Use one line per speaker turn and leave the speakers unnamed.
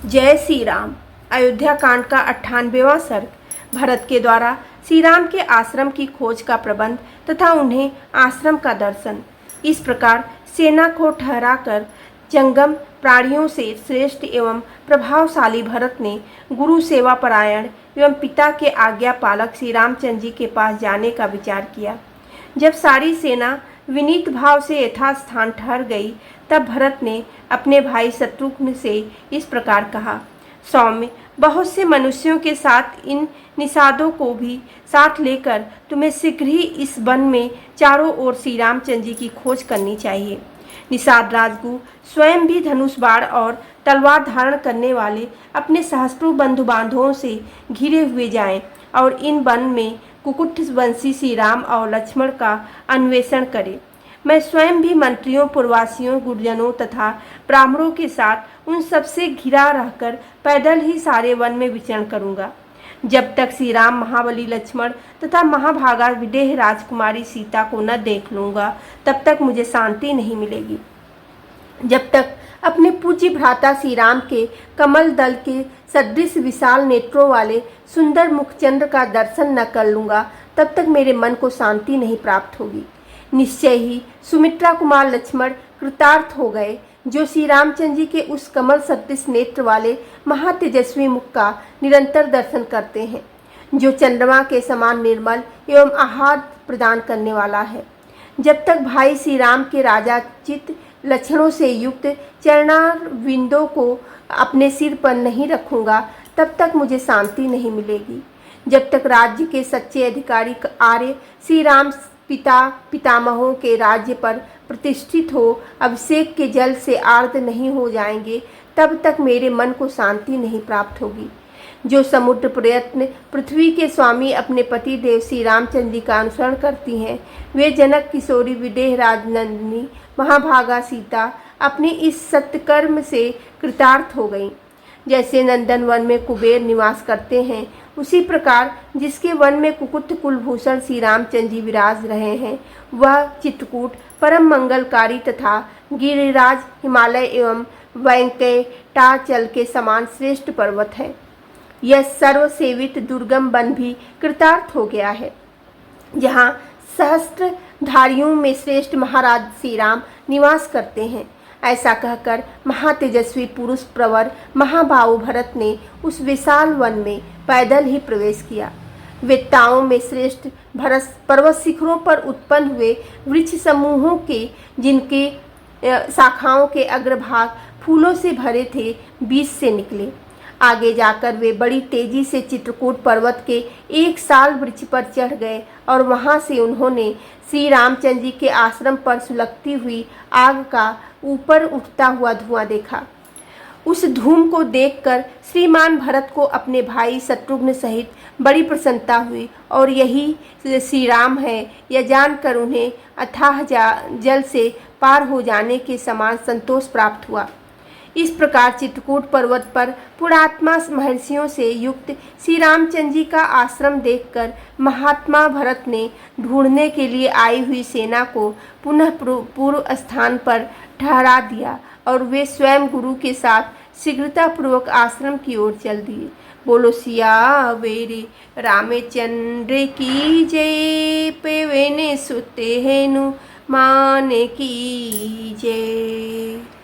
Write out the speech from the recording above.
जय श्री राम। अयोध्या कांड का 98वां सर्ग। भरत के द्वारा श्री राम के आश्रम की खोज का प्रबंध तथा उन्हें आश्रम का दर्शन। इस प्रकार सेना को ठहराकर जंगम प्राणियों से श्रेष्ठ एवं प्रभावशाली भरत ने गुरु सेवा परायण एवं पिता के आज्ञा पालक श्री रामचंद्र जी के पास जाने का विचार किया। जब सारी सेना विनीत भाव से यथास्थान ठहर गई, तब भरत ने अपने भाई शत्रुघ्न से इस प्रकार कहा। सौम्य, बहुत से मनुष्यों के साथ इन निषादों को भी साथ लेकर तुम्हें शीघ्र ही इस वन में चारों ओर श्री रामचंद्र जी की खोज करनी चाहिए। निषाद राजगु स्वयं भी धनुष बाण और तलवार धारण करने वाले अपने सहस्त्रों बंधु बांधवों से घिरे हुए जाएं और इन वन में कुकुट वंशी श्री राम और लक्ष्मण का अन्वेषण करें। मैं स्वयं भी मंत्रियों, पुरवासियों, गुरुजनों तथा ब्राह्मणों के साथ उन सबसे घिरा रहकर पैदल ही सारे वन में विचरण करूंगा। जब तक श्री राम, महाबली लक्ष्मण तथा महाभागा विदेह राजकुमारी सीता को न देख लूंगा, तब तक मुझे शांति नहीं मिलेगी। जब तक अपने पूज्य भ्राता श्री राम के कमल दल के सदृश विशाल नेत्रों वाले सुंदर मुखचंद्र का दर्शन न कर लूंगा, तब तक मेरे मन को शांति नहीं प्राप्त होगी। निश्चय ही सुमित्रा कुमार लक्ष्मण कृतार्थ हो गए, जो श्री रामचंद्र जी के उस कमल सदृश नेत्र वाले महातेजस्वी मुख का निरंतर दर्शन करते हैं, जो चंद्रमा के समान निर्मल एवं आह्लाद प्रदान करने वाला है। जब तक भाई श्री राम के राजाचित लक्षणों से युक्त चरणारविंदों को अपने सिर पर नहीं रखूंगा, तब तक मुझे शांति नहीं मिलेगी। जब तक राज्य के सच्चे अधिकारी आर्य श्री राम पितामहों के राज्य पर प्रतिष्ठित हो अभिषेक के जल से आर्त नहीं हो जाएंगे, तब तक मेरे मन को शांति नहीं प्राप्त होगी। जो समुद्र प्रयत्न पृथ्वी के स्वामी अपने पति देव श्री रामचंद्र जी का अनुसरण करती हैं, वे जनक किशोरी विदेह राजनंदिनी महाभागा सीता अपने इस सत्कर्म से कृतार्थ हो गईं। जैसे नंदन वन में कुबेर निवास करते हैं, उसी प्रकार जिसके वन में कुकुट कुलभूषण श्री रामचंद्र जी विराज रहे हैं, वह चित्रकूट परम मंगलकारी तथा गिरिराज हिमालय एवं वेंकटाचल के समान श्रेष्ठ पर्वत है। यह सर्वसेवित दुर्गम वन भी कृतार्थ हो गया है, जहाँ सहस्त्रधारियों में श्रेष्ठ महाराज श्री राम निवास करते हैं। ऐसा कहकर महातेजस्वी पुरुष प्रवर महाबाहु भरत ने उस विशाल वन में पैदल ही प्रवेश किया। वेत्ताओं में श्रेष्ठ भरत पर्वत शिखरों पर उत्पन्न हुए वृक्ष समूहों के, जिनके शाखाओं के अग्रभाग फूलों से भरे थे, बीच से निकले। आगे जाकर वे बड़ी तेजी से चित्रकूट पर्वत के एक साल वृक्ष पर चढ़ गए और वहां से उन्होंने श्री रामचंद्र जी के आश्रम पर सुलगती हुई आग का ऊपर उठता हुआ धुआं देखा। उस धूम को देखकर श्रीमान भरत को अपने भाई शत्रुघ्न सहित बड़ी प्रसन्नता हुई और यही श्री राम है, यह जानकर उन्हें अथाह जल से पार हो जाने के समान संतोष प्राप्त हुआ। इस प्रकार चित्रकूट पर्वत पर पुणात्मा महर्षियों से युक्त श्री रामचंद्र जी का आश्रम देखकर महात्मा भरत ने ढूंढने के लिए आई हुई सेना को पुनः पूर्व स्थान पर ठहरा दिया और वे स्वयं गुरु के साथ शीघ्रतापूर्वक आश्रम की ओर चल दिए। बोलो सियावेरे रामचंद्र की जय। पेवेने सुते हेनु मान की जय।